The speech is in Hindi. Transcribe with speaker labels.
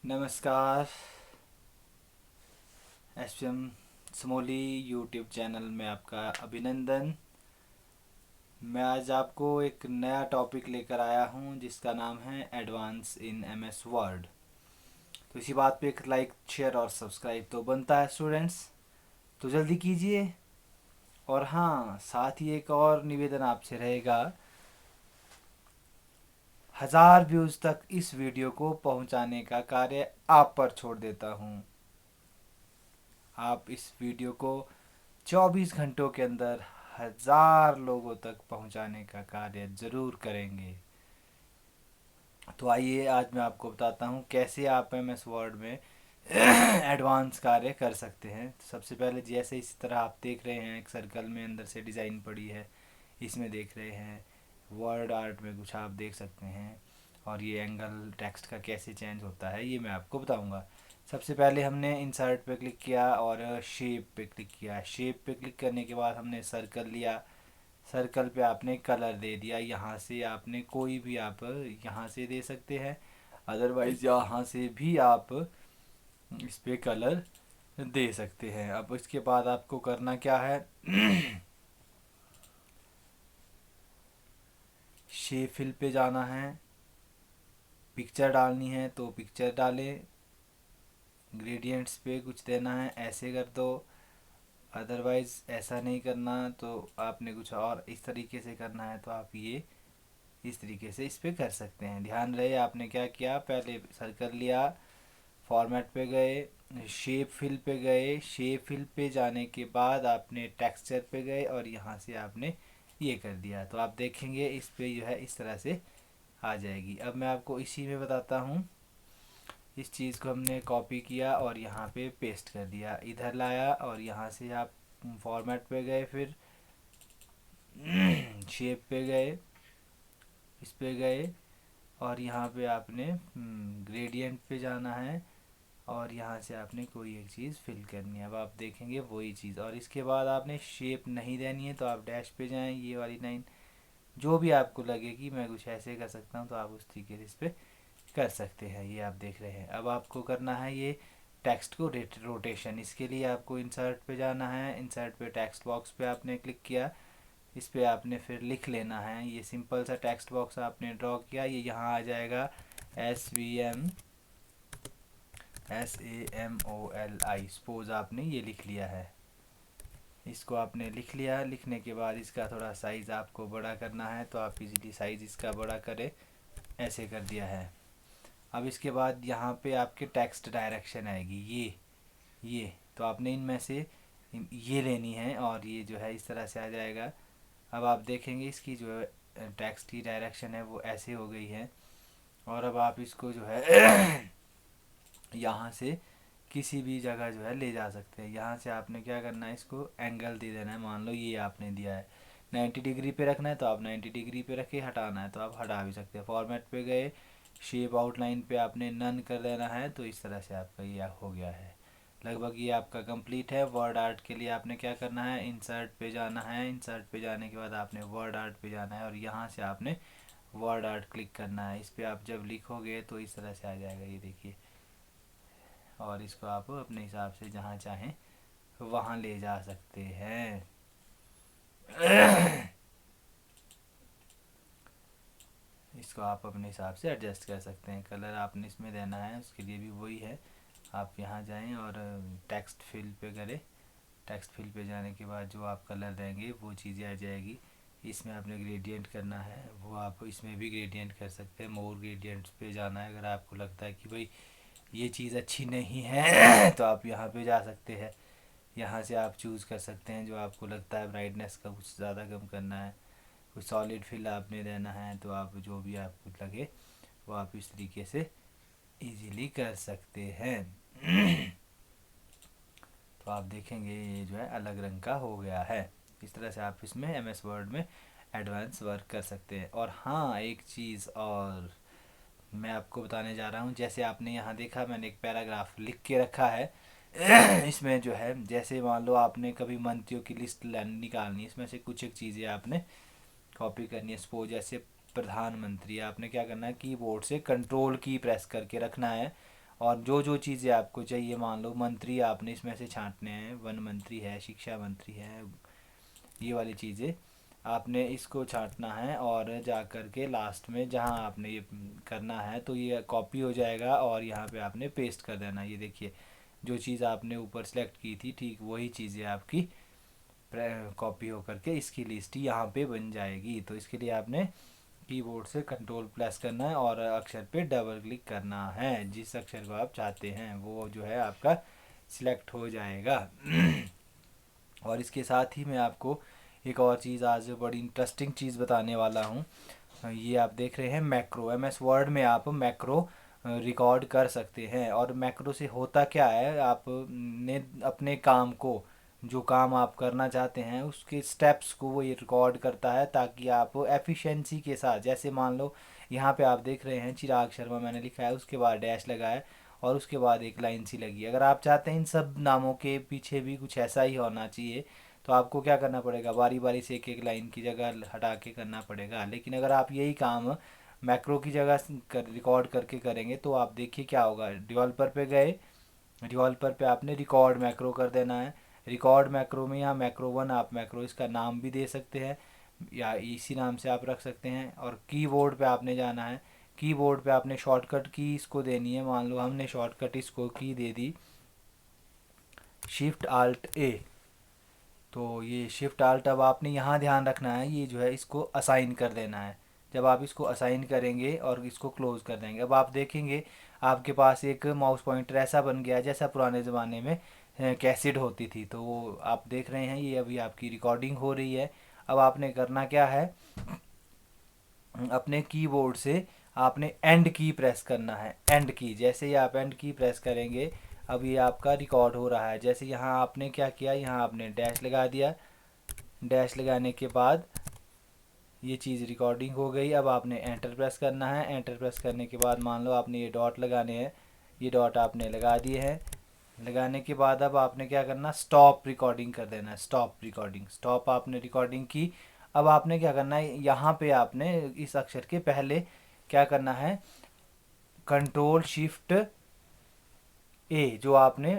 Speaker 1: नमस्कार। एसपीएम समोली यूट्यूब चैनल में आपका अभिनंदन। मैं आज आपको एक नया टॉपिक लेकर आया हूं जिसका नाम है एडवांस इन एमएस वर्ड। तो इसी बात पे एक लाइक शेयर और सब्सक्राइब तो बनता है स्टूडेंट्स, तो जल्दी कीजिए। और हाँ, साथ ही एक और निवेदन आपसे रहेगा, 1000 व्यूज़ तक इस वीडियो को पहुंचाने का कार्य आप पर छोड़ देता हूं। आप इस वीडियो को 24 घंटों के अंदर 1000 लोगों तक पहुंचाने का कार्य ज़रूर करेंगे। तो आइए आज मैं आपको बताता हूं कैसे आप एम एस वर्ड में एडवांस कार्य कर सकते हैं। सबसे पहले जैसे इसी तरह आप देख रहे हैं, एक सर्कल में अंदर से डिज़ाइन पड़ी है, इसमें देख रहे हैं वर्ड आर्ट में कुछ आप देख सकते हैं। और ये एंगल टेक्स्ट का कैसे चेंज होता है ये मैं आपको बताऊंगा। सबसे पहले हमने इंसर्ट पे क्लिक किया और शेप पे क्लिक किया। शेप पे क्लिक करने के बाद हमने सर्कल लिया। सर्कल पे आपने कलर दे दिया। यहाँ से आपने कोई भी आप यहाँ से दे सकते हैं, अदरवाइज़ यहाँ से भी आप इस पे कलर दे सकते हैं। अब इसके बाद आपको करना क्या है, शेप फिल पे जाना है, पिक्चर डालनी है तो पिक्चर डालें, ग्रेडियंट्स पे कुछ देना है ऐसे कर दो, अदरवाइज़ ऐसा नहीं करना तो आपने कुछ और इस तरीके से करना है तो आप ये इस तरीके से इस पे कर सकते हैं। ध्यान रहे आपने क्या किया, पहले सर्कल लिया, फॉर्मेट पे गए, शेप फिल पे गए, शेप फिल पे जाने के बाद आपने टेक्सचर पे गए और यहाँ से आपने ये कर दिया। तो आप देखेंगे इस पे जो है इस तरह से आ जाएगी। अब मैं आपको इसी में बताता हूँ। इस चीज़ को हमने कॉपी किया और यहाँ पे पेस्ट कर दिया, इधर लाया और यहाँ से आप फॉर्मेट पे गए, फिर शेप पे गए, इस पे गए और यहाँ पे आपने ग्रेडियंट पे जाना है और यहाँ से आपने कोई एक चीज़ फिल करनी है। अब आप देखेंगे वही चीज़। और इसके बाद आपने शेप नहीं देनी है तो आप डैश पे जाएं, ये वाली लाइन जो भी आपको लगे कि मैं कुछ ऐसे कर सकता हूँ तो आप उस तरीके से इस पर कर सकते हैं। ये आप देख रहे हैं। अब आपको करना है ये टेक्स्ट को रोटेशन। इसके लिए आपको इंसर्ट पे जाना है, इंसर्ट पे टेक्स्ट बॉक्स पे आपने क्लिक किया, इस पे आपने फिर लिख लेना है। ये सिंपल सा टेक्स्ट बॉक्स आपने ड्रॉ किया, ये यहाँ आ जाएगा SVM सपोज आपने ये लिख लिया है। इसको आपने लिख लिया, लिखने के बाद इसका थोड़ा साइज़ आपको बड़ा करना है तो आप इजीली साइज़ इसका बड़ा करें, ऐसे कर दिया है। अब इसके बाद यहाँ पे आपके टेक्स्ट डायरेक्शन आएगी, ये तो आपने इनमें से ये लेनी है और ये जो है इस तरह से आ जाएगा। अब आप देखेंगे इसकी जो टेक्स्ट की डायरेक्शन है वो ऐसे हो गई है। और अब आप इसको जो है यहाँ से किसी भी जगह जो है ले जा सकते हैं। यहाँ से आपने क्या करना है, इसको एंगल दे देना है। मान लो ये आपने दिया है 90 डिग्री पे रखना है तो आप 90 डिग्री पे रखे, हटाना है तो आप हटा भी सकते हैं। फॉर्मेट पे गए, शेप आउटलाइन पे आपने नन कर देना है तो इस तरह से आपका ये हो गया है। लगभग ये आपका कंप्लीट है। वर्ड आर्ट के लिए आपने क्या करना है, इंसर्ट पे जाना है, इंसर्ट पे जाने के बाद आपने वर्ड आर्ट पे जाना है और यहाँ से आपने वर्ड आर्ट क्लिक करना है। इस पर आप जब लिखोगे तो इस तरह से आ जाएगा, ये देखिए। और इसको आप अपने हिसाब से जहाँ चाहें वहाँ ले जा सकते हैं। इसको आप अपने हिसाब से एडजस्ट कर सकते हैं। कलर आपने इसमें देना है, उसके लिए भी वही है। आप यहाँ जाएं और टेक्स्ट फिल पे करें। टेक्स्ट फिल पे जाने के बाद जो आप कलर देंगे वो चीज़ें आ जाएगी। इसमें आपने ग्रेडियंट करना है, वो आप इसमें भी ग्रेडियंट कर सकते हैं। मोर ग्रेडियंट्स पे जाना है। अगर आपको लगता है कि भाई ये चीज़ अच्छी नहीं है तो आप यहाँ पे जा सकते हैं। यहाँ से आप चूज़ कर सकते हैं जो आपको लगता है, ब्राइटनेस का कुछ ज़्यादा कम करना है, कुछ सॉलिड फिल आपने देना है, तो आप जो भी आपको लगे वो आप इस तरीके से इजीली कर सकते हैं। तो आप देखेंगे ये जो है अलग रंग का हो गया है। इस तरह से आप इसमें एम एस वर्ड में एडवांस वर्क कर सकते हैं। और हाँ, एक चीज़ और मैं आपको बताने जा रहा हूँ। जैसे आपने यहाँ देखा मैंने एक पैराग्राफ लिख के रखा है इसमें जो है, जैसे मान लो आपने कभी मंत्रियों की लिस्ट निकालनी है, इसमें से कुछ एक चीज़ें आपने कॉपी करनी है। सपोज जैसे प्रधानमंत्री, आपने क्या करना है, कीबोर्ड से कंट्रोल की प्रेस करके रखना है और जो जो चीज़ें आपको चाहिए, मान लो मंत्री आपने इसमें से छांटने हैं, वन मंत्री है, शिक्षा मंत्री है, ये वाली चीज़ें आपने इसको छांटना है। और जा कर के लास्ट में जहाँ आपने ये करना है तो ये कॉपी हो जाएगा और यहाँ पे आपने पेस्ट कर देना। ये देखिए जो चीज़ आपने ऊपर सेलेक्ट की थी ठीक वही चीज़ें आपकी कॉपी हो करके इसकी लिस्ट यहाँ पे बन जाएगी। तो इसके लिए आपने कीबोर्ड से कंट्रोल प्लस करना है और अक्षर पे डबल क्लिक करना है। जिस अक्षर को आप चाहते हैं वो जो है आपका सिलेक्ट हो जाएगा। और इसके साथ ही मैं आपको एक और चीज़ आज बड़ी इंटरेस्टिंग चीज़ बताने वाला हूँ। ये आप देख रहे हैं मैक्रो, MS वर्ड में आप मैक्रो रिकॉर्ड कर सकते हैं। और मैक्रो से होता क्या है, आप ने अपने काम को, जो काम आप करना चाहते हैं उसके स्टेप्स को वो ये रिकॉर्ड करता है, ताकि आप एफिशिएंसी के साथ, जैसे मान लो यहाँ पे आप देख रहे हैं चिराग शर्मा मैंने लिखा है, उसके बाद डैश लगा है और उसके बाद एक लाइन सी लगी है। अगर आप चाहते हैं इन सब नामों के पीछे भी कुछ ऐसा ही होना चाहिए तो आपको क्या करना पड़ेगा, बारी बारी से एक एक लाइन की जगह हटा के करना पड़ेगा। लेकिन अगर आप यही काम मैक्रो की जगह रिकॉर्ड करके करेंगे तो आप देखिए क्या होगा। डेवलपर पे गए, डेवलपर पे आपने रिकॉर्ड मैक्रो कर देना है। रिकॉर्ड मैक्रो में यहाँ मैक्रो 1 आप मैक्रो इसका नाम भी दे सकते हैं या इसी नाम से आप रख सकते हैं। और कीबोर्ड पे आपने जाना है, कीबोर्ड पे आपने शॉर्टकट की इसको देनी है। मान लो हमने शॉर्टकट इसको की दे दी शिफ्ट आल्ट ए। तो ये शिफ्ट आल्ट अब आपने यहाँ ध्यान रखना है, ये जो है इसको असाइन कर देना है। जब आप इसको असाइन करेंगे और इसको क्लोज कर देंगे, अब आप देखेंगे आपके पास एक माउस पॉइंटर ऐसा बन गया जैसा पुराने ज़माने में कैसेट होती थी। तो वो आप देख रहे हैं ये अभी आपकी रिकॉर्डिंग हो रही है। अब आपने करना क्या है, अपने कीबोर्ड से आपने एंड की प्रेस करना है। एंड की, जैसे ही आप एंड की प्रेस करेंगे अब ये आपका रिकॉर्ड हो रहा है। जैसे यहाँ आपने क्या किया, यहाँ आपने डैश लगा दिया, डैश लगाने के बाद ये चीज़ रिकॉर्डिंग हो गई। अब आपने एंटर प्रेस करना है। एंटर प्रेस करने के बाद मान लो आपने ये डॉट लगाने हैं, ये डॉट आपने लगा दिए हैं। लगाने के बाद अब आपने क्या करना, स्टॉप रिकॉर्डिंग कर देना है। स्टॉप रिकॉर्डिंग, स्टॉप आपने रिकॉर्डिंग की। अब आपने क्या करना है, यहाँ पे आपने इस अक्षर के पहले क्या करना है, कंट्रोल शिफ्ट ए जो आपने